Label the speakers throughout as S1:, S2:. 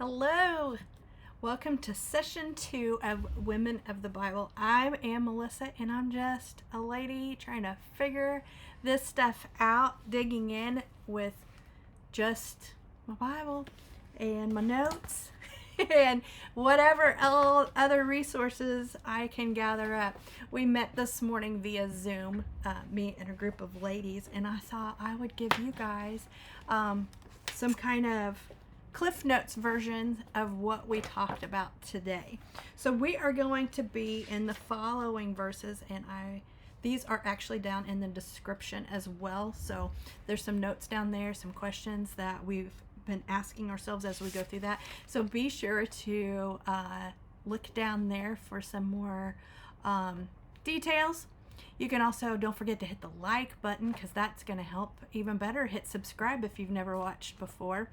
S1: Hello! Welcome to Session 2 of Women of the Bible. I am Melissa, and I'm just a lady trying to figure this stuff out, digging in with just my Bible and my notes and whatever other resources I can gather up. We met this morning via Zoom, me and a group of ladies, and I thought I would give you guys some kind of Cliff Notes version of what we talked about today. So we are going to be in the following verses, and these are actually down in the description as well. So there's some notes down there, some questions that we've been asking ourselves as we go through that. So be sure to look down there for some more details. You can also, don't forget to hit the like button, because that's going to help. Even better, hit subscribe if you've never watched before,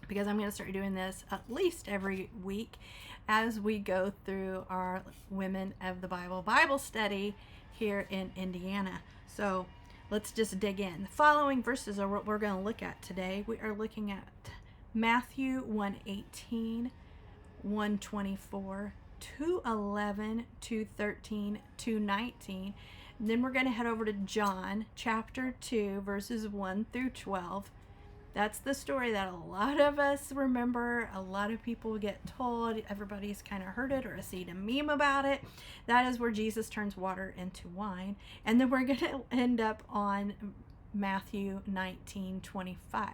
S1: because I'm going to start doing this at least every week as we go through our Women of the Bible study here in Indiana. So let's just dig in. The following verses are what we're going to look at today. We are looking at Matthew 1:18, 1:24, 2:11, 2:13, 2:19. Then we're going to head over to John chapter 2 verses 1 through 12. That's the story that a lot of us remember. A lot of people get told. Everybody's kind of heard it or seen a meme about it. That is where Jesus turns water into wine. And then we're going to end up on Matthew 19:25.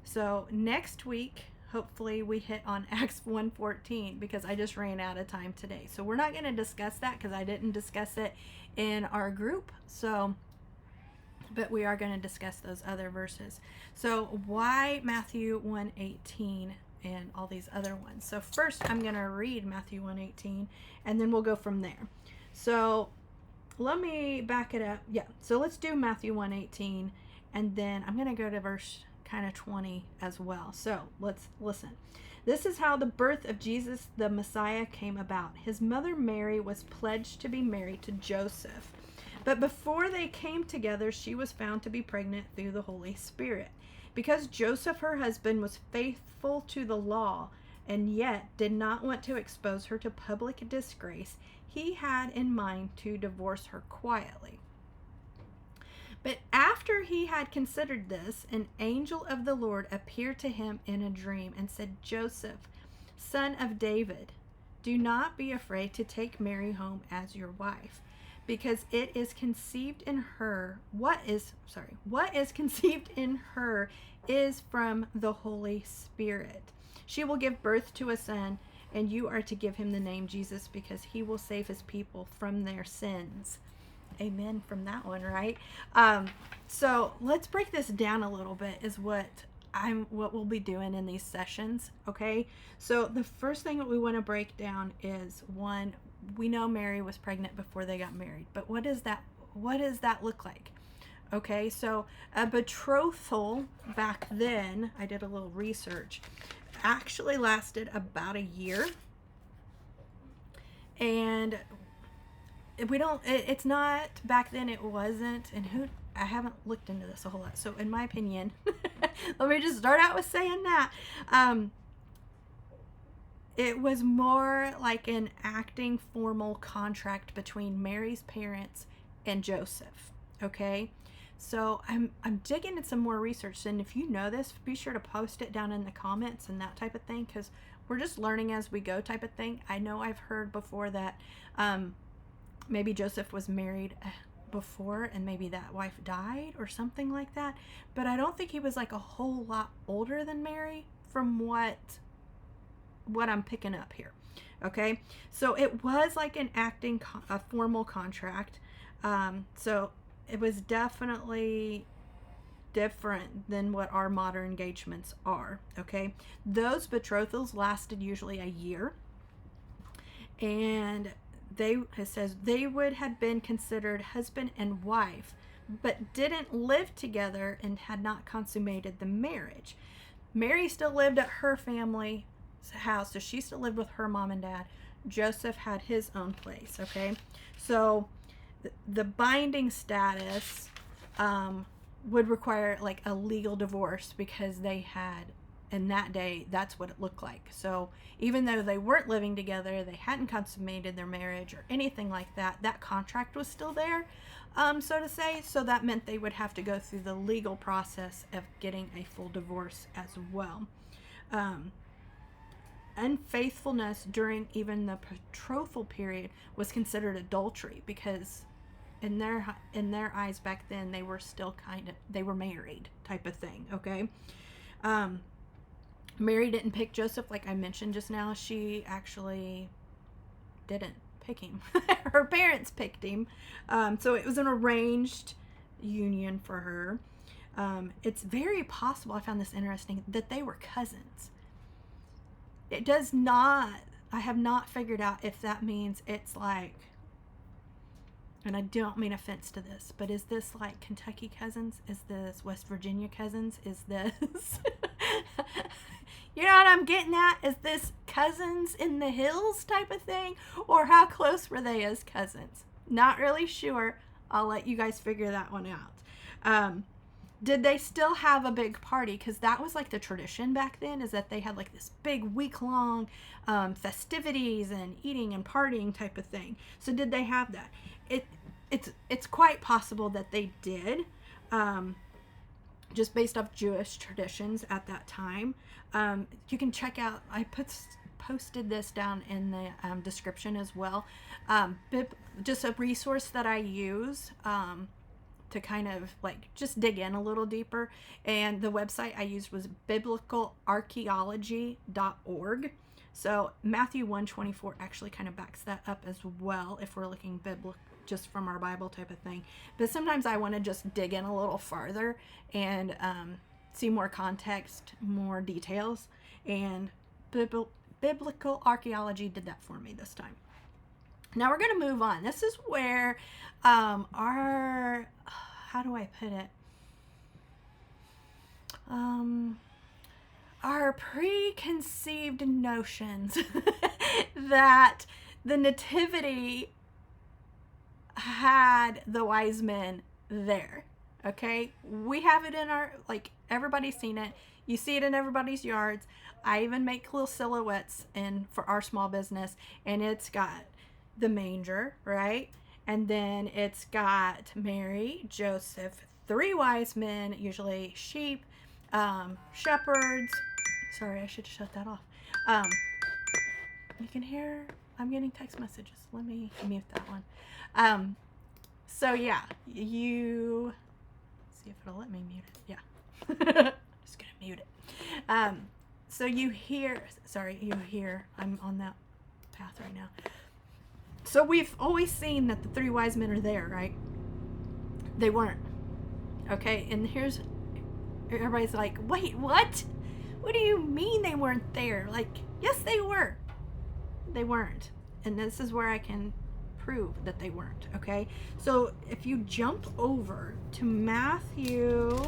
S1: So next week, hopefully we hit on Acts 1:14, because I just ran out of time today. So we're not going to discuss that because I didn't discuss it in our group. But we are going to discuss those other verses. So why Matthew 1:18 and all these other ones? So first I'm going to read Matthew 1:18, and then we'll go from there. So let me back it up. Yeah, so let's do Matthew 1:18, and then I'm going to go to verse kind of 20 as well. So let's listen. This is how the birth of Jesus the Messiah came about. His mother Mary was pledged to be married to Joseph. But before they came together, she was found to be pregnant through the Holy Spirit. Because Joseph, her husband, was faithful to the law and yet did not want to expose her to public disgrace, he had in mind to divorce her quietly. But after he had considered this, an angel of the Lord appeared to him in a dream and said, "Joseph, son of David, do not be afraid to take Mary home as your wife, because it is conceived in her, what is conceived in her is from the Holy Spirit. She will give birth to a son, and you are to give him the name Jesus, because he will save his people from their sins." Amen from that one, right? So let's break this down a little bit, is what we'll be doing in these sessions. Okay, so the first thing that we want to break down is, one, we know Mary was pregnant before they got married, but what does that look like? Okay, so a betrothal back then, I did a little research, actually lasted about a year. And it's not, back then it wasn't, and I haven't looked into this a whole lot. So in my opinion, let me just start out with saying that, it was more like an acting formal contract between Mary's parents and Joseph. Okay, so I'm digging in some more research, and if you know this, be sure to post it down in the comments and that type of thing, because we're just learning as we go type of thing. I know I've heard before that maybe Joseph was married before and maybe that wife died or something like that, but I don't think he was like a whole lot older than Mary from what I'm picking up here. Okay, so it was like an a formal contract. So it was definitely different than what our modern engagements are. Okay, those betrothals lasted usually a year, and it says they would have been considered husband and wife, but didn't live together and had not consummated the marriage. Mary still lived at her family's house, so she still lived with her mom and dad. Joseph had his own place. Okay, so the binding status would require like a legal divorce, because they had in that day, that's what it looked like. So even though they weren't living together, they hadn't consummated their marriage or anything like that, that contract was still there, so to say. So that meant they would have to go through the legal process of getting a full divorce as well. Unfaithfulness during even the betrothal period was considered adultery, because in their eyes back then, they were still they were married type of thing. Okay. Mary didn't pick Joseph, like I mentioned just now. She actually didn't pick him. Her parents picked him. So it was an arranged union for her. It's very possible, I found this interesting, that they were cousins. It does not, I have not figured out if that means it's like, and I don't mean offense to this, but is this like Kentucky cousins? Is this West Virginia cousins? Is this, you know what I'm getting at? Is this cousins in the hills type of thing? Or how close were they as cousins? Not really sure. I'll let you guys figure that one out. Did they still have a big party? Because that was like the tradition back then, is that they had like this big week-long festivities and eating and partying type of thing. So did they have that? It's quite possible that they did, just based off Jewish traditions at that time. You can check out, I posted this down in the description as well. Just a resource that I use to kind of like just dig in a little deeper. And the website I used was biblicalarchaeology.org. So Matthew 1:24 actually kind of backs that up as well, if we're looking biblical, just from our Bible type of thing. But sometimes I want to just dig in a little farther and see more context, more details. And biblical archaeology did that for me this time. Now we're going to move on. This is where our, how do I put it? Our preconceived notions that the nativity had the wise men there. Okay, we have it in our, like, everybody's seen it. You see it in everybody's yards. I even make little silhouettes for our small business, and it's got the manger, right? And then it's got Mary, Joseph, 3 wise men, usually sheep, shepherds. Sorry, I should shut that off. You can hear, I'm getting text messages. Let me mute that one. So yeah, you see if it'll let me mute it. Yeah. Just gonna mute it. So you hear, I'm on that path right now. So we've always seen that the 3 wise men are there, right? They weren't. Okay, and here's, everybody's like, wait, what? What do you mean they weren't there? Like, yes, they were. They weren't. And this is where I can prove that they weren't, okay? So if you jump over to Matthew,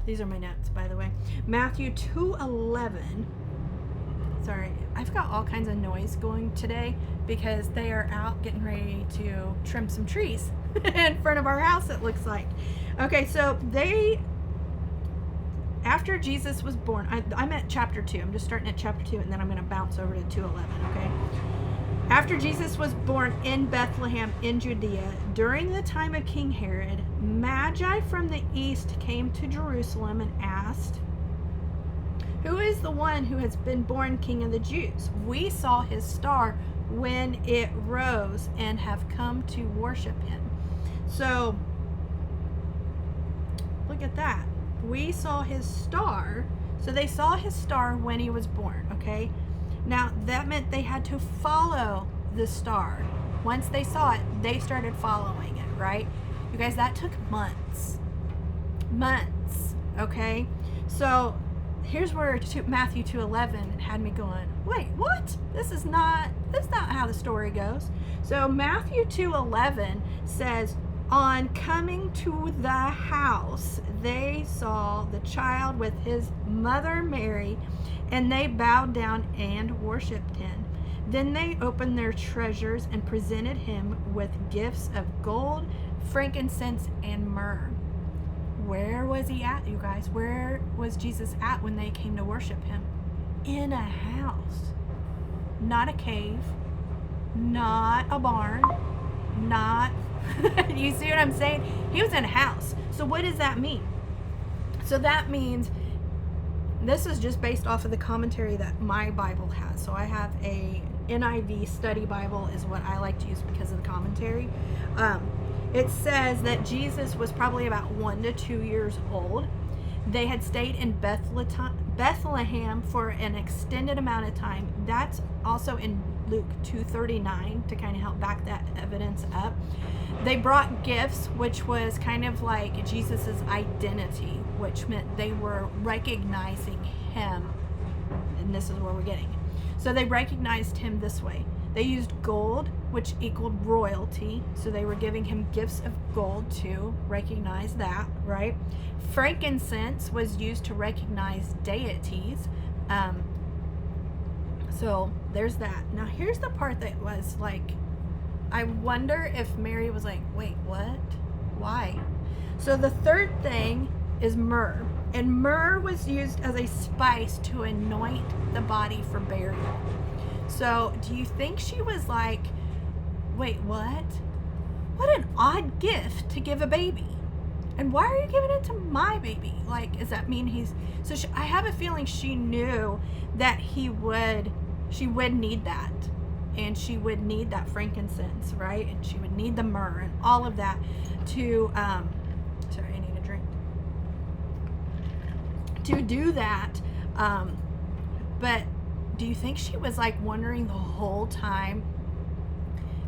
S1: these are my notes, by the way. Matthew 2:11. Sorry, I've got all kinds of noise going today because they are out getting ready to trim some trees in front of our house, it looks like. Okay, so after Jesus was born, I'm at chapter 2. I'm just starting at chapter 2, and then I'm going to bounce over to 2:11, okay? After Jesus was born in Bethlehem in Judea, during the time of King Herod, Magi from the east came to Jerusalem and asked, "Who is the one who has been born King of the Jews? We saw his star when it rose and have come to worship him." So, look at that. We saw his star. So they saw his star when he was born, okay? Now, that meant they had to follow the star. Once they saw it, they started following it, right? You guys, that took months. Months, okay? So, here's where Matthew 2:11 had me going, wait, what? That's not how the story goes. So, Matthew 2:11 says, "On coming to the house, they saw the child with his mother Mary, and they bowed down and worshipped him. Then they opened their treasures and presented him with gifts of gold, frankincense, and myrrh." where was he at, you guys? Where was Jesus at when they came to worship him? In a house. Not a cave. Not a barn. Not, you see what I'm saying? He was in a house. So what does that mean? So that means, this is just based off of the commentary that my Bible has. So I have a NIV study Bible is what I like to use because of the commentary. It says that Jesus was probably about 1 to 2 years old. They had stayed in Bethlehem for an extended amount of time. That's also in Luke 2:39 to kind of help back that evidence up. They brought gifts, which was kind of like Jesus's identity, which meant they were recognizing him. And this is where we're getting it. So they recognized him this way. They used gold, which equaled royalty. So they were giving him gifts of gold to recognize that, right? Frankincense was used to recognize deities. So there's that. Now here's the part that was like, I wonder if Mary was like, wait, what? Why? So the third thing is myrrh. And myrrh was used as a spice to anoint the body for burial. So do you think she was like, wait, what? What an odd gift to give a baby. And why are you giving it to my baby? Like, does that mean he's... So I have a feeling she knew that she would need that. And she would need that frankincense, right? And she would need the myrrh and all of that to... sorry, I need a drink. To do that. But do you think she was like wondering the whole time?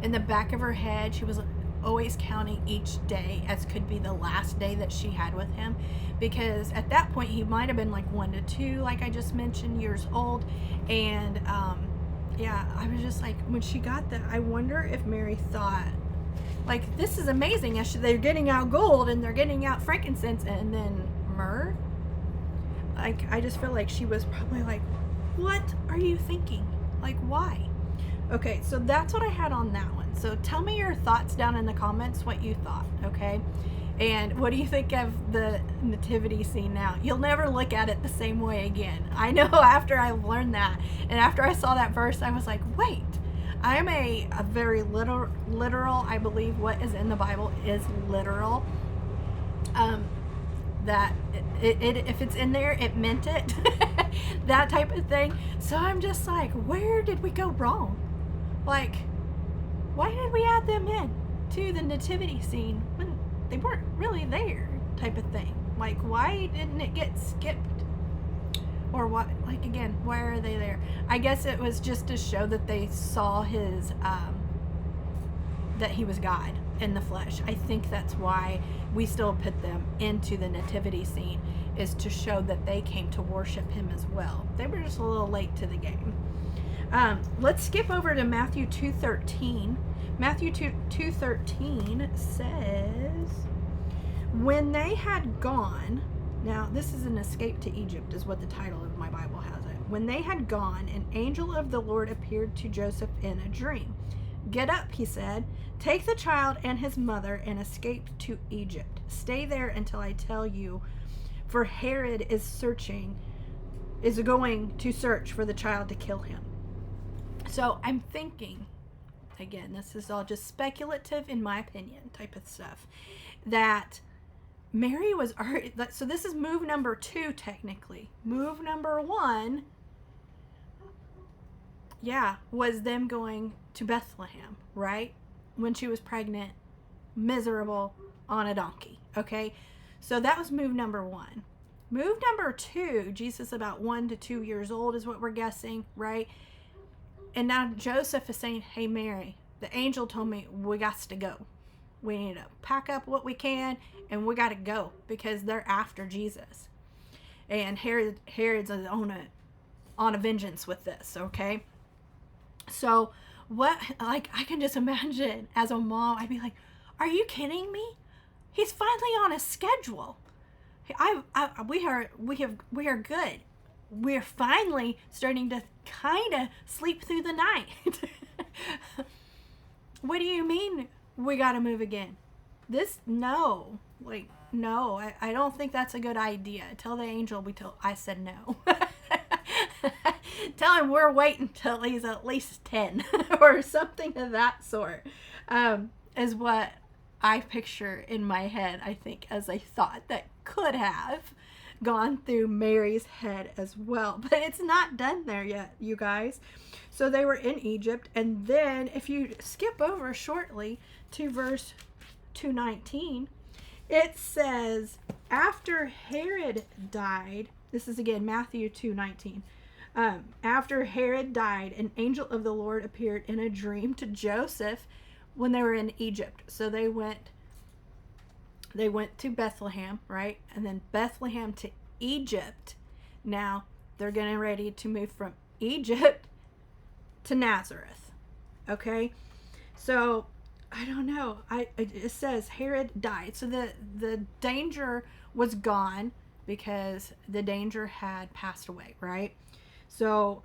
S1: In the back of her head, she was always counting each day as could be the last day that she had with him, because at that point he might have been like 1 to 2, like I just mentioned, years old. And yeah, I was just like, when she got that, I wonder if Mary thought, like, this is amazing. They're getting out gold and they're getting out frankincense and then myrrh. Like, I just feel like she was probably like, what are you thinking? Like, why? Okay, so that's what I had on that one. So tell me your thoughts down in the comments, what you thought, okay? And what do you think of the nativity scene now? You'll never look at it the same way again. I know after I learned that, and after I saw that verse, I was like, wait, I'm a very literal, I believe what is in the Bible is literal. That if it's in there, it meant it. That type of thing. So I'm just like, where did we go wrong? Like, why did we add them in to the nativity scene when they weren't really there, type of thing? Like, why didn't it get skipped? Or what, like, again, why are they there? I guess it was just to show that they saw his, that he was God in the flesh. I think that's why we still put them into the nativity scene, is to show that they came to worship him as well. They were just a little late to the game. Let's skip over to Matthew 2:13. Matthew 2:13 says, when they had gone, now this is an escape to Egypt is what the title of my Bible has it. When they had gone, an angel of the Lord appeared to Joseph in a dream. Get up, he said, take the child and his mother and escape to Egypt. Stay there until I tell you, for Herod is going to search for the child to kill him. So I'm thinking, again, this is all just speculative in my opinion type of stuff, that Mary was already, so this is move number 2 technically. Move number 1, yeah, was them going to Bethlehem, right? When she was pregnant, miserable, on a donkey, okay? So that was move number 1. Move number 2, Jesus about 1 to 2 years old is what we're guessing, right? And now Joseph is saying, hey, Mary, the angel told me we got to go. We need to pack up what we can and we got to go because they're after Jesus. And Herod's on a vengeance with this, okay? So what, like, I can just imagine as a mom, I'd be like, are you kidding me? He's finally on a schedule. We are good. We're finally starting to kind of sleep through the night. What do you mean we got to move again? No, like, no, I don't think that's a good idea. Tell the angel I said no. Tell him we're waiting till he's at least 10 or something of that sort, is what I picture in my head, I think, as a thought that could have gone through Mary's head as well. But it's not done there yet, you guys. So they were in Egypt, and then if you skip over shortly to verse 219, it says, after Herod died, this is again Matthew 2:19. After Herod died, an angel of the Lord appeared in a dream to Joseph when they were in Egypt. So they went to Bethlehem, right? And then Bethlehem to Egypt. Now they're getting ready to move from Egypt to Nazareth. Okay? So I don't know. It says Herod died. So the danger was gone because the danger had passed away, right? So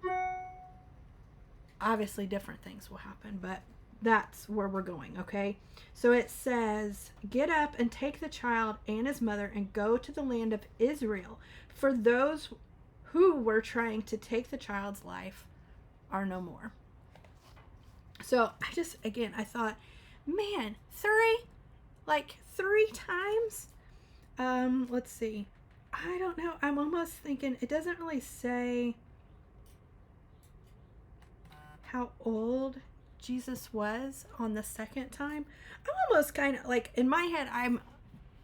S1: obviously different things will happen, but that's where we're going, okay? So it says, get up and take the child and his mother and go to the land of Israel, for those who were trying to take the child's life are no more. So I thought, man, three times? Let's see. I don't know. I'm almost thinking, it doesn't really say how old Jesus was on the second time. I'm almost kind of like, in my head,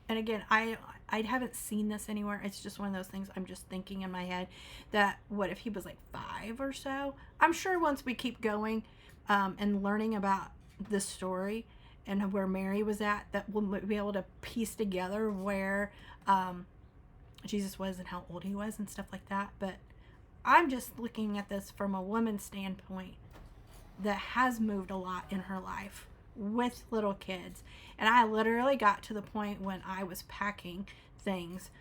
S1: and again, I haven't seen this anywhere. It's just one of those things I'm just thinking in my head, that what if he was like 5 or so? I'm sure once we keep going and learning about this story and where Mary was at, that we'll be able to piece together where Jesus was and how old he was and stuff like that. But I'm just looking at this from a woman's standpoint that has moved a lot in her life with little kids. And I literally got to the point when I was packing things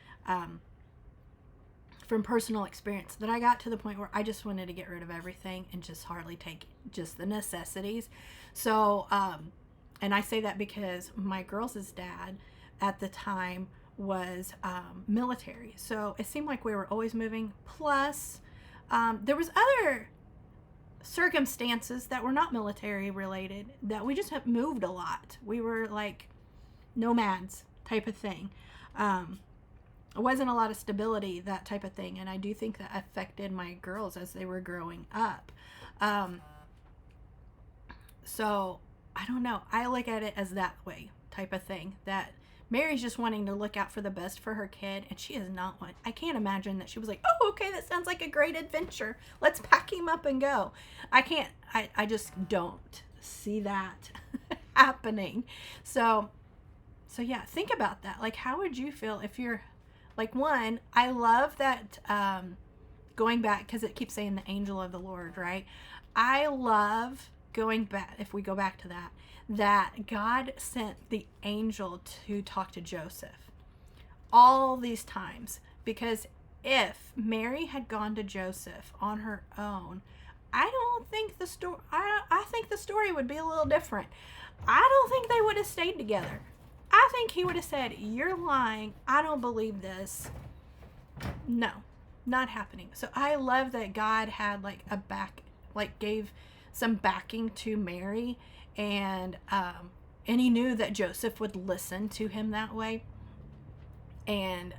S1: from personal experience, that I got to the point where I just wanted to get rid of everything and just hardly take just the necessities. So and I say that because my girls' dad at the time was military, so it seemed like we were always moving. Plus there was other circumstances that were not military related that we just have moved a lot. We were like nomads type of thing. It wasn't a lot of stability, that type of thing, and I do think that affected my girls as they were growing up. So I don't know, I look at it as that way type of thing, that Mary's just wanting to look out for the best for her kid, and she is not one. I can't imagine that she was like, oh, okay, that sounds like a great adventure. Let's pack him up and go. I just don't see that happening. So yeah, think about that. Like, how would you feel if you're, like, one, I love that going back, because it keeps saying the angel of the Lord, right? I love going back, if we go back to that God sent the angel to talk to Joseph all these times, because if Mary had gone to Joseph on her own, I think the story would be a little different. I don't think they would have stayed together. I think he would have said, you're lying. I don't believe this. No, not happening. So I love that God had gave some backing to Mary, and he knew that Joseph would listen to him that way. And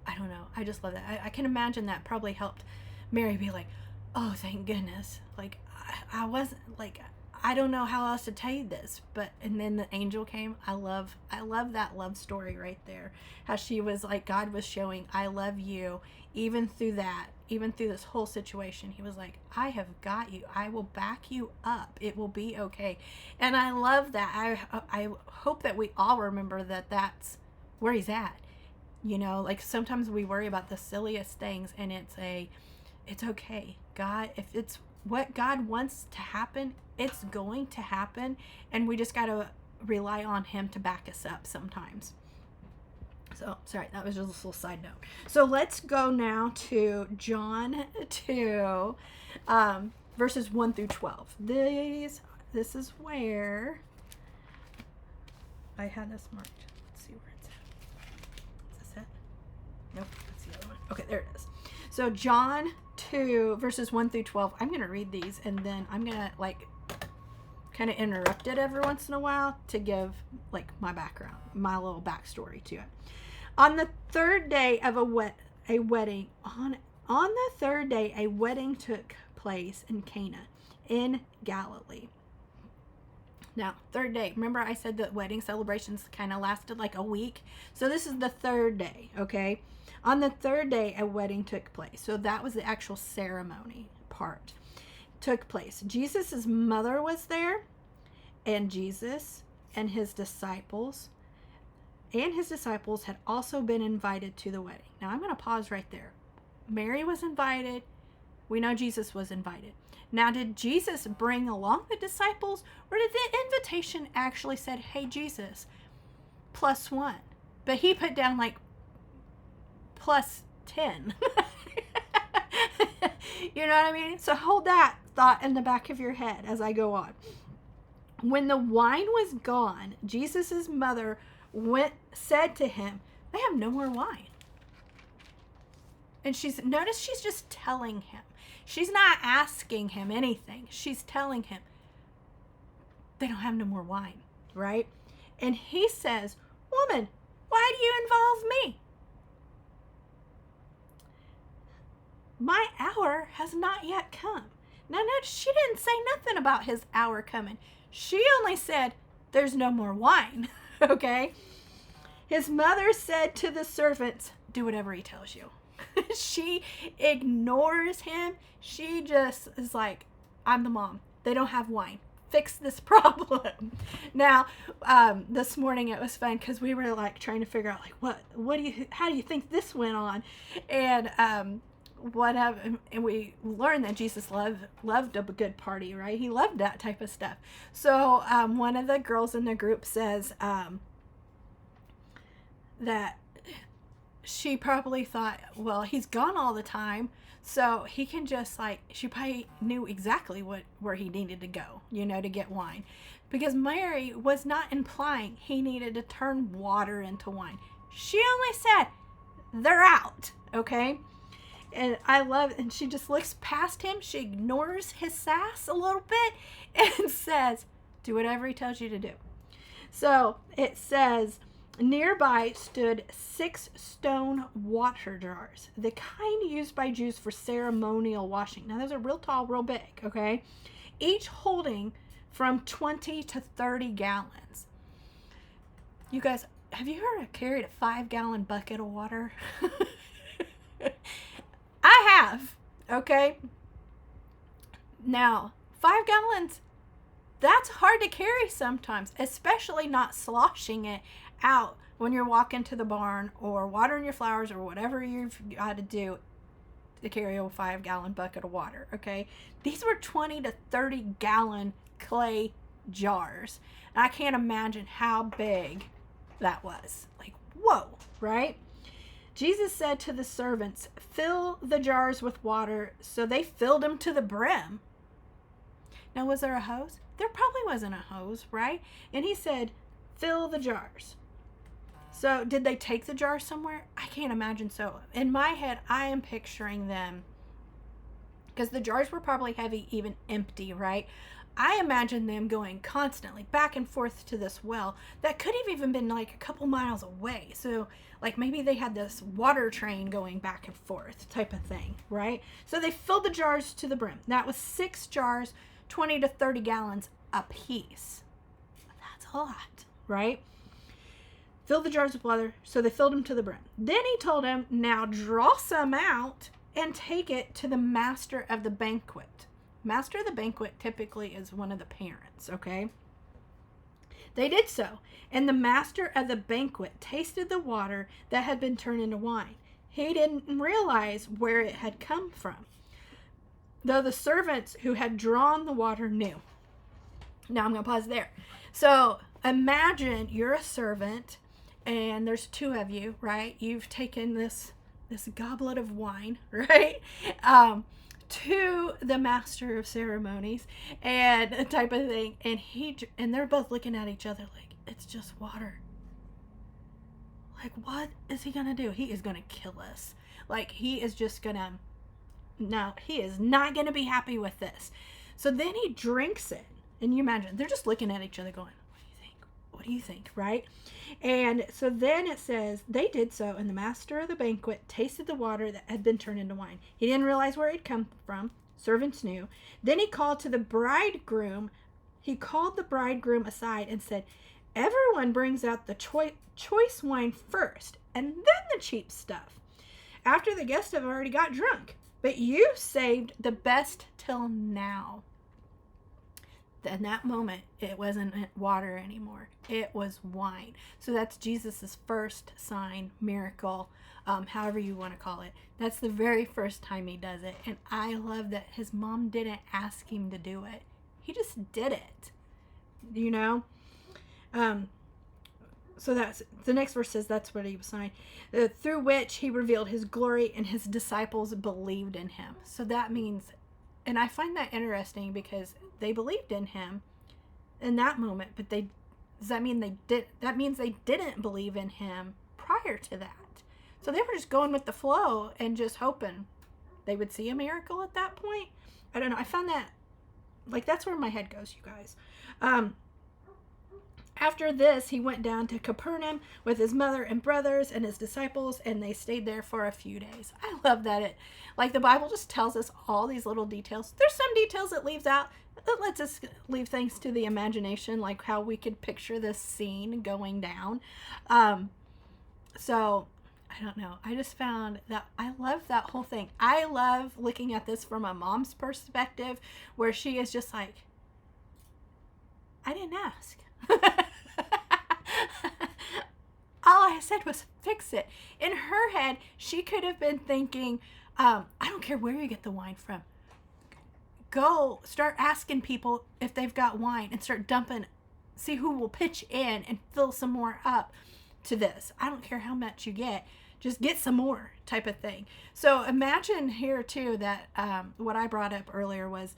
S1: I don't know, I just love that. I can imagine that probably helped Mary be like, oh, thank goodness. Like, I wasn't, like, I don't know how else to tell you this, but, and then the angel came. I love that love story right there. How she was like, God was showing, I love you, even through this whole situation. He was like, I have got you. I will back you up. It will be okay. And I love that. I hope that we all remember that that's where he's at. You know, like, sometimes we worry about the silliest things, and it's okay. God, if it's what God wants to happen, it's going to happen, and we just got to rely on him to back us up sometimes. So, sorry, that was just a little side note. So let's go now to John 2, verses 1 through 12. This is where I had this marked. Let's see where it's at. Nope, that's the other one. Okay, there it is. So John 2, verses 1 through 12. I'm going to read these, and then I'm going to, like, kind of interrupt it every once in a while to give, like, my background, my little backstory to it. On the third day of a wedding, on the third day, a wedding took place in Cana in Galilee. Now, third day. Remember I said that wedding celebrations kind of lasted like a week? So this is the third day, okay? On the third day, a wedding took place. So that was the actual ceremony part. Took place. Jesus' mother was there, and Jesus and his disciples had also been invited to the wedding. Now, I'm going to pause right there. Mary was invited. We know Jesus was invited. Now, did Jesus bring along the disciples, or did the invitation actually said, hey, Jesus, +1? But he put down like +10. You know what I mean? So hold that thought in the back of your head as I go on. When the wine was gone, Jesus' mother said to him, they have no more wine. And she's just telling him. She's not asking him anything. She's telling him they don't have no more wine, right? And he says, woman, why do you involve me? My hour has not yet come. Now, notice she didn't say nothing about his hour coming. She only said, there's no more wine, okay? His mother said to the servants, do whatever he tells you. She ignores him. She just is like, I'm the mom. They don't have wine. Fix this problem. Now, this morning it was fun because we were like trying to figure out like how do you think this went on? And and we learned that Jesus loved a good party, right? He loved that type of stuff. So one of the girls in the group says that she probably thought, well, he's gone all the time, so he can just she probably knew exactly where he needed to go, to get wine. Because Mary was not implying he needed to turn water into wine. She only said, they're out, okay? And she just looks past him. She ignores his sass a little bit and says, do whatever he tells you to do. So it says, nearby stood 6 stone water jars, the kind used by Jews for ceremonial washing. Now, those are real tall, real big, okay? Each holding from 20 to 30 gallons. You guys, have you ever carried a 5-gallon bucket of water? I have, okay? Now, 5 gallons, that's hard to carry sometimes, especially not sloshing it out when you're walking to the barn or watering your flowers or whatever you've got to do to carry a 5-gallon bucket of water, okay? These were 20 to 30 gallon clay jars. And I can't imagine how big that was. Like, whoa, right? Jesus said to the servants, fill the jars with water. So they filled them to the brim. Now, was there a hose? There probably wasn't a hose, right? And he said, fill the jars. So did they take the jar somewhere? I can't imagine so. In my head, I am picturing them, because the jars were probably heavy, even empty, right? I imagine them going constantly back and forth to this well that could have even been like a couple miles away. So like maybe they had this water train going back and forth type of thing, right? So they filled the jars to the brim. That was 6 jars, 20 to 30 gallons a piece. That's a lot, right? Fill the jars with water. So they filled them to the brim. Then he told him, now draw some out and take it to the master of the banquet. Master of the banquet typically is one of the parents, okay? They did so, and the master of the banquet tasted the water that had been turned into wine. He didn't realize where it had come from, though the servants who had drawn the water knew. Now I'm going to pause there. So imagine you're a servant, and there's 2 of you, right? You've taken this goblet of wine, right? To the master of ceremonies and type of thing, and they're both looking at each other like, it's just water. Like, what is he going to do? He is going to kill us. Like, he is just going to, no, he is not going to be happy with this. So then he drinks it. And you imagine, they're just looking at each other going, what do you think? What do you think? Right? And so then it says, they did so, and the master of the banquet tasted the water that had been turned into wine. He didn't realize where it had come from. Servants knew. Then he called the bridegroom aside and said, everyone brings out the choice wine first, and then the cheap stuff, after the guests have already got drunk. But you saved the best till now. In that moment, it wasn't water anymore. It was wine. So that's Jesus's first sign, miracle, however you want to call it. That's the very first time he does it. And I love that his mom didn't ask him to do it. He just did it, you know? So that's the next verse says that's what he was signed, through which he revealed his glory, and his disciples believed in him. So that means, and I find that interesting because they believed in him in that moment, but that means they didn't believe in him prior to that. So they were just going with the flow and just hoping they would see a miracle at that point. I don't know. I found that, like, that's where my head goes, you guys. After this, he went down to Capernaum with his mother and brothers and his disciples, and they stayed there for a few days. I love that the Bible just tells us all these little details. There's some details it leaves out. It lets us leave things to the imagination, like how we could picture this scene going down. So, I don't know. I just found that I love that whole thing. I love looking at this from a mom's perspective, where she is just like, I didn't ask. All I said was fix it. In her head, she could have been thinking, I don't care where you get the wine from. Go start asking people if they've got wine and start dumping, see who will pitch in and fill some more up to this. I don't care how much you get. Just get some more type of thing. So imagine here too that what I brought up earlier was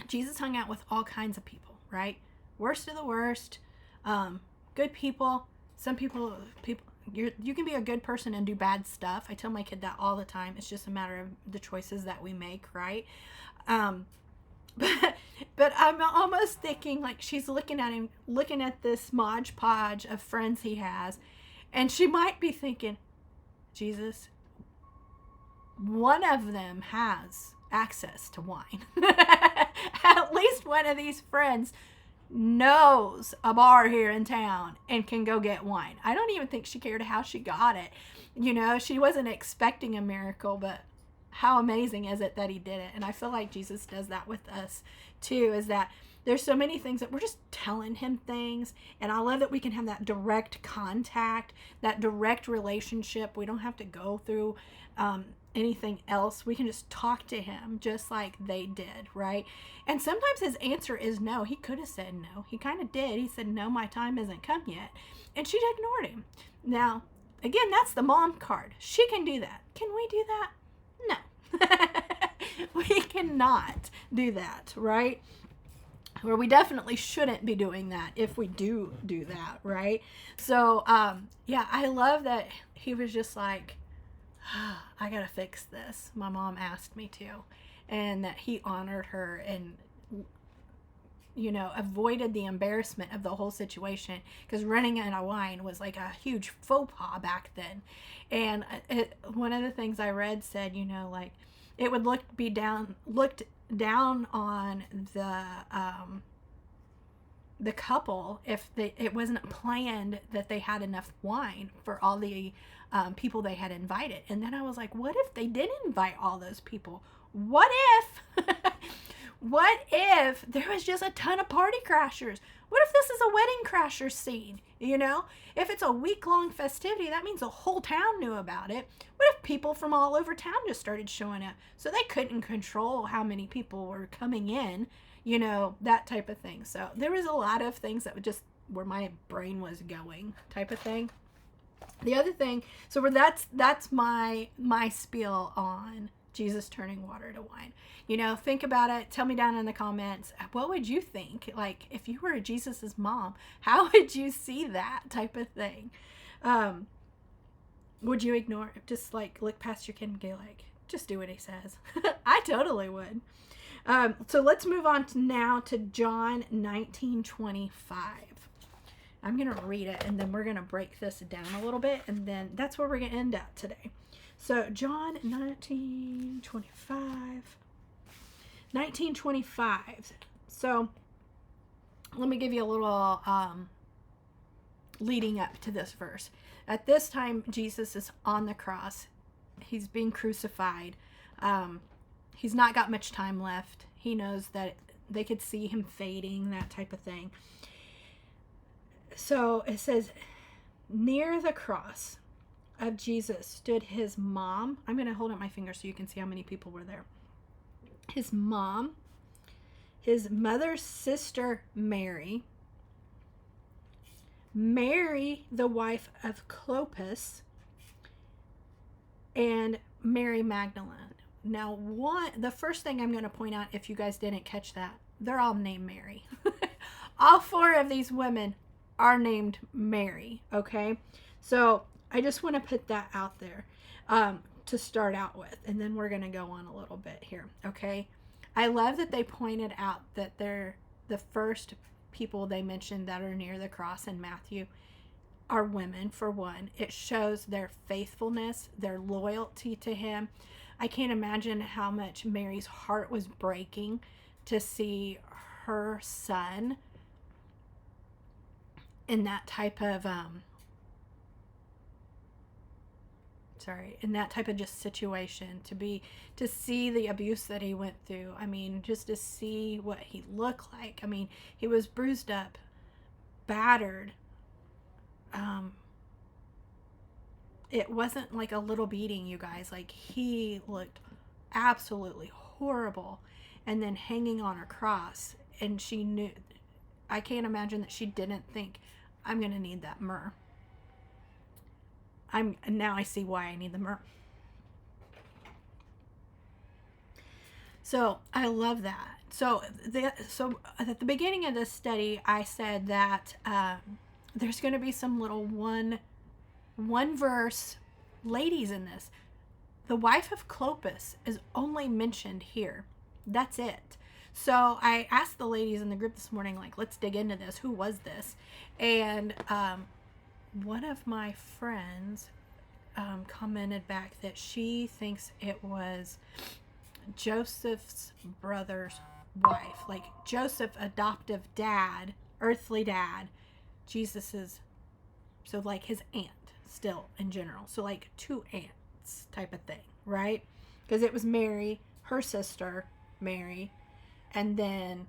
S1: Jesus hung out with all kinds of people, right? Worst of the worst, good people. Some people, you can be a good person and do bad stuff. I tell my kid that all the time. It's just a matter of the choices that we make, right? But I'm almost thinking like she's looking at him, looking at this Mod Podge of friends he has, and she might be thinking, Jesus, one of them has access to wine. At least one of these friends knows a bar here in town and can go get wine. I don't even think she cared how she got it. You know, she wasn't expecting a miracle, but how amazing is it that he did it? And I feel like Jesus does that with us too, is that there's so many things that we're just telling him things. And I love that we can have that direct contact, that direct relationship. We don't have to go through anything else. We can just talk to him just like they did, right? And sometimes his answer is no. He could have said no. He kind of did. He said, no, my time hasn't come yet. And she ignored him. Now, again, that's the mom card. She can do that. Can we do that? No. We cannot do that, right? Or we definitely shouldn't be doing that if we do that, right? So, yeah, I love that he was just like, I gotta fix this. My mom asked me to. And that he honored her and, you know, avoided the embarrassment of the whole situation. Because running out of wine was like a huge faux pas back then. And one of the things I read said, you know, like, it would looked down on the couple if it wasn't planned that they had enough wine for all the people they had invited. And then I was like, what if they did invite all those people? What if there was just a ton of party crashers? What if this is a wedding crasher scene? You know, if it's a week-long festivity, that means the whole town knew about it. What if people from all over town just started showing up? So they couldn't control how many people were coming in, you know, that type of thing. So there was a lot of things that would just, where my brain was going type of thing. The other thing, so that's my spiel on Jesus turning water to wine. You know, think about it. Tell me down in the comments, what would you think? Like, if you were Jesus's mom, how would you see that type of thing? Would you ignore it? Just like look past your kid and go like, just do what he says. I totally would. So let's move on now to John 19:25. I'm going to read it, and then we're going to break this down a little bit, and then that's where we're going to end up today. So John 19:25. So let me give you a little leading up to this verse. At this time, Jesus is on the cross. He's being crucified. He's not got much time left. He knows that they could see him fading, that type of thing. So it says, near the cross of Jesus stood his mom. I'm going to hold up my finger so you can see how many people were there. His mom, his mother's sister, Mary, the wife of Clopas, and Mary Magdalene. Now, the first thing I'm going to point out, if you guys didn't catch that, they're all named Mary. All four of these women are named Mary, okay? So I just want to put that out there to start out with, and then we're going to go on a little bit here, okay? I love that they pointed out that they're the first people they mentioned that are near the cross in Matthew are women, for one. It shows their faithfulness, their loyalty to him. I can't imagine how much Mary's heart was breaking to see her son in that type of just situation, to see the abuse that he went through. I mean, just to see what he looked like. I mean, he was bruised up, battered. It wasn't like a little beating, you guys. Like, he looked absolutely horrible, and then hanging on a cross, and she knew. I can't imagine that she didn't think, I'm going to need that myrrh. Now I see why I need the myrrh. So I love that. So at the beginning of this study, I said that there's going to be some little one verse ladies in this. The wife of Clopas is only mentioned here. That's it. So I asked the ladies in the group this morning, like, let's dig into this. Who was this? And one of my friends commented back that she thinks it was Joseph's brother's wife. Like, Joseph, adoptive dad, earthly dad, Jesus's, so like his aunt still in general. So like two aunts type of thing, right? Because it was Mary, her sister, Mary, and then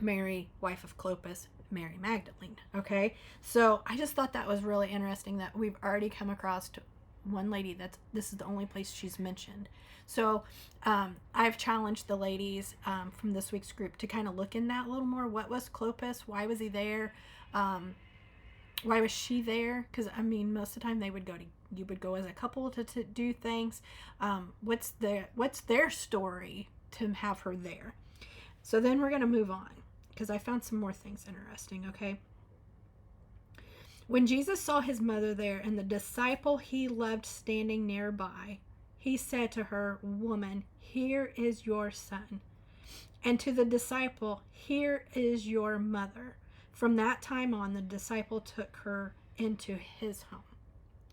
S1: Mary, wife of Clopas, Mary Magdalene. Okay, so I just thought that was really interesting that we've already come across one lady this is the only place she's mentioned. So I've challenged the ladies from this week's group to kind of look in that a little more. What was Clopas? Why was he there? Why was she there? Because I mean, most of the time you would go as a couple to do things. What's their story to have her there? So then we're going to move on, because I found some more things interesting, okay? When Jesus saw his mother there and the disciple he loved standing nearby, he said to her, "Woman, here is your son." And to the disciple, "Here is your mother." From that time on, the disciple took her into his home.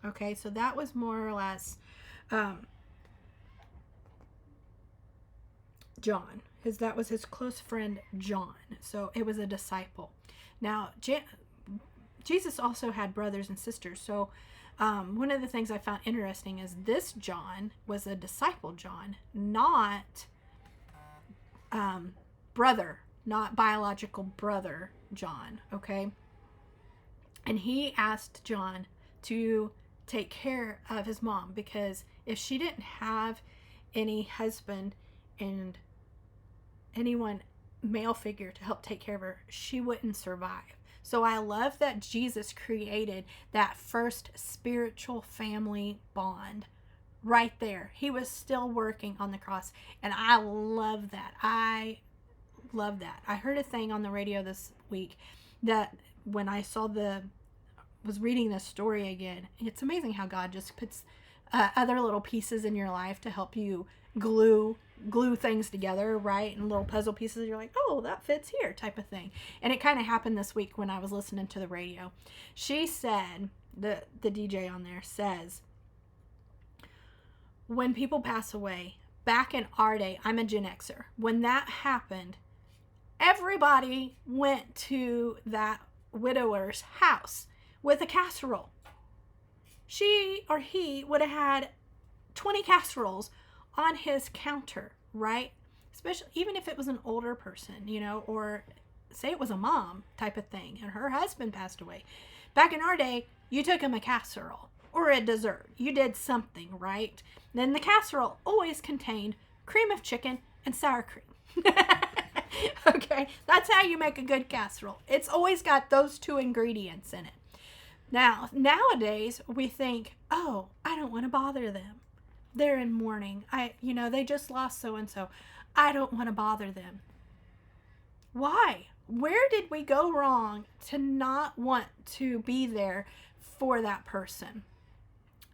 S1: Okay, so that was more or less John. That was his close friend John. So it was a disciple. Now, Jesus also had brothers and sisters. So one of the things I found interesting is this John was a disciple John, not brother, not biological brother John, okay? And he asked John to take care of his mom, because if she didn't have any husband and anyone, male figure, to help take care of her, she wouldn't survive. So I love that Jesus created that first spiritual family bond right there. He was still working on the cross, and I love that. I heard a thing on the radio this week that when I saw the was reading this story again. It's amazing how God just puts other little pieces in your life to help you glue things together, right? And little puzzle pieces. You're like, oh, that fits here, type of thing. And it kind of happened this week when I was listening to the radio. She said, the DJ on there says, when people pass away, back in our day, I'm a Gen Xer. When that happened, everybody went to that widower's house with a casserole. She or he would have had 20 casseroles on his counter, right? Especially even if it was an older person, or say it was a mom type of thing and her husband passed away. Back in our day, you took him a casserole or a dessert. You did something, right? Then the casserole always contained cream of chicken and sour cream. Okay, that's how you make a good casserole. It's always got those two ingredients in it. Now, nowadays, we think, oh, I don't want to bother them. They're in mourning. They just lost so-and-so. I don't want to bother them. Why? Where did we go wrong to not want to be there for that person?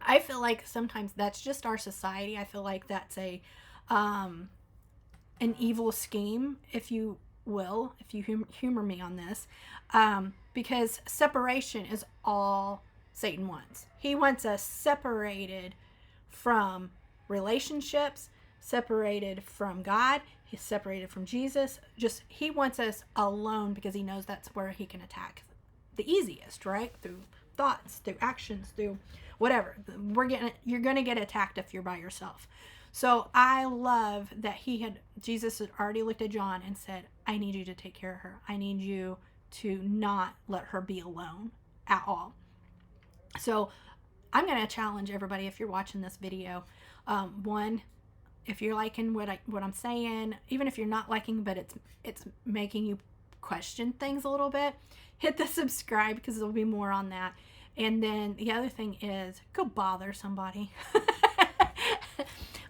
S1: I feel like sometimes that's just our society. I feel like that's an evil scheme, if you will, if you humor me on this, because separation is all Satan wants. He wants us separated from relationships, separated from God. He's separated from Jesus. He wants us alone because he knows that's where he can attack the easiest, right? Through thoughts, through actions, through whatever. You're going to get attacked if you're by yourself. So I love that Jesus had already looked at John and said, I need you to take care of her. I need you to not let her be alone at all. So I'm going to challenge everybody, if you're watching this video, one, if you're liking what I'm saying, even if you're not liking, but it's making you question things a little bit, hit the subscribe because there'll be more on that. And then the other thing is go bother somebody.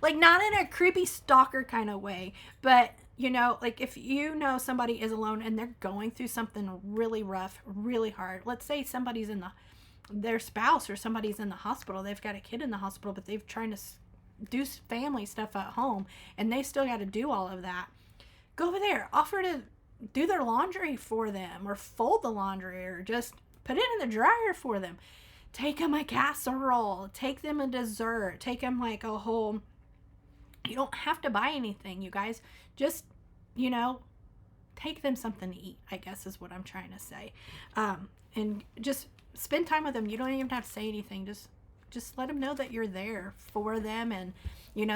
S1: Like not in a creepy stalker kind of way, but like if somebody is alone and they're going through something really rough, really hard. Let's say somebody's their spouse or somebody's in the hospital. They've got a kid in the hospital, but they've trying to do family stuff at home and they still got to do all of that. Go over there, offer to do their laundry for them or fold the laundry or just put it in the dryer for them. Take them a casserole, take them a dessert, take them like a whole, you don't have to buy anything, you guys. Just, take them something to eat, I guess is what I'm trying to say. And just spend time with them. You don't even have to say anything. Just let them know that you're there for them. And,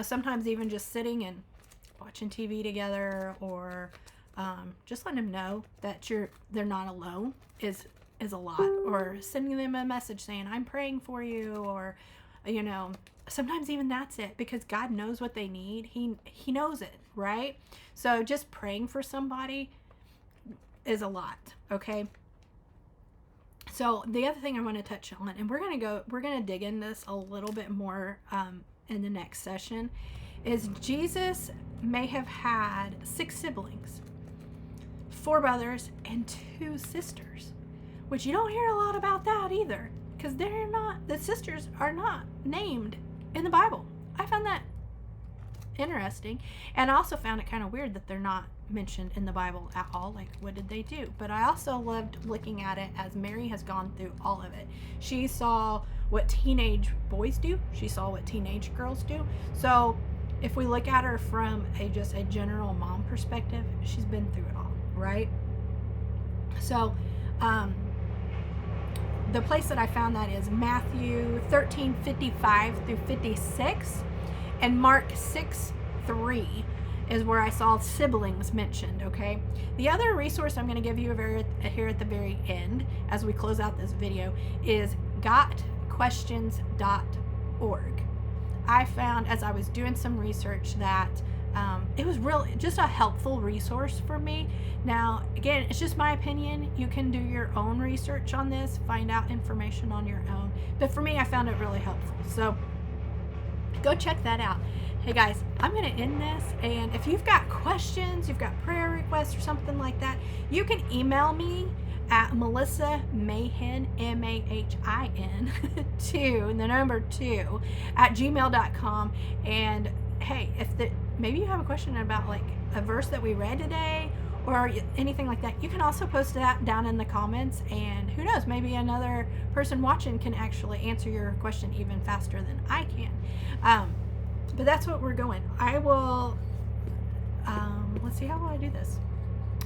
S1: sometimes even just sitting and watching TV together or just letting them know that they're not alone is a lot. Or sending them a message saying, I'm praying for you, or, sometimes even that's it, because God knows what they need. He knows it, right? So just praying for somebody is a lot, okay? So the other thing I want to touch on, and we're going to dig in this a little bit more in the next session, is Jesus may have had 6 siblings, 4 brothers and 2 sisters, which you don't hear a lot about that either, because the sisters are not named in the Bible. I found that interesting, and I also found it kind of weird that they're not mentioned in the Bible at all. Like, what did they do? But I also loved looking at it as Mary has gone through all of it. She saw what teenage boys do. She saw what teenage girls do. So if we look at her from just a general mom perspective, she's been through it all, right? So the place that I found that is Matthew 13:55 through 56, and Mark 6:3 is where I saw siblings mentioned, okay? The other resource I'm going to give you here at the very end as we close out this video is gotquestions.org. I found as I was doing some research that it was really just a helpful resource for me. Now, again, it's just my opinion. You can do your own research on this, find out information on your own. But for me, I found it really helpful. So go check that out. Hey guys, I'm going to end this, and if you've got questions, you've got prayer requests or something like that, you can email me at Melissa Mahin, MAHIN 2, and the number 2 at gmail.com. And hey, maybe you have a question about like a verse that we read today or anything like that, you can also post that down in the comments, and who knows, maybe another person watching can actually answer your question even faster than I can. But that's what we're going. I will, let's see, how will I do this?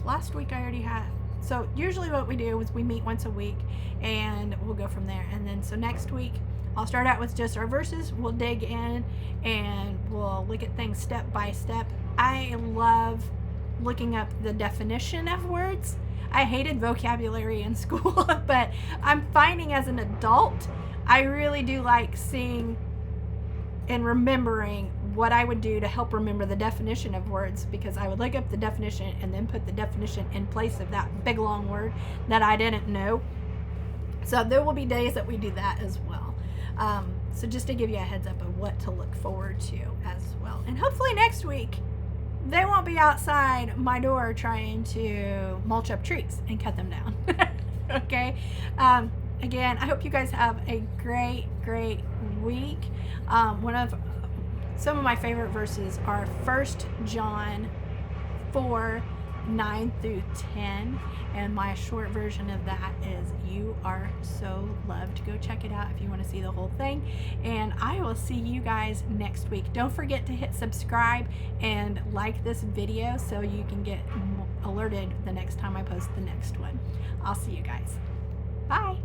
S1: Last week I already had, so usually what we do is we meet once a week and we'll go from there. And then so next week I'll start out with just our verses. We'll dig in and we'll look at things step by step. I love looking up the definition of words. I hated vocabulary in school, but I'm finding as an adult, I really do like seeing and remembering what I would do to help remember the definition of words, because I would look up the definition and then put the definition in place of that big long word that I didn't know. So there will be days that we do that as well. So just to give you a heads up of what to look forward to as well. And hopefully next week they won't be outside my door trying to mulch up trees and cut them down. Okay. Again, I hope you guys have a great week. Some of my favorite verses are 1 John 4, 9 through 10. And my short version of that is "You are so loved." Go check it out if you want to see the whole thing. And I will see you guys next week. Don't forget to hit subscribe and like this video so you can get alerted the next time I post the next one. I'll see you guys. Bye.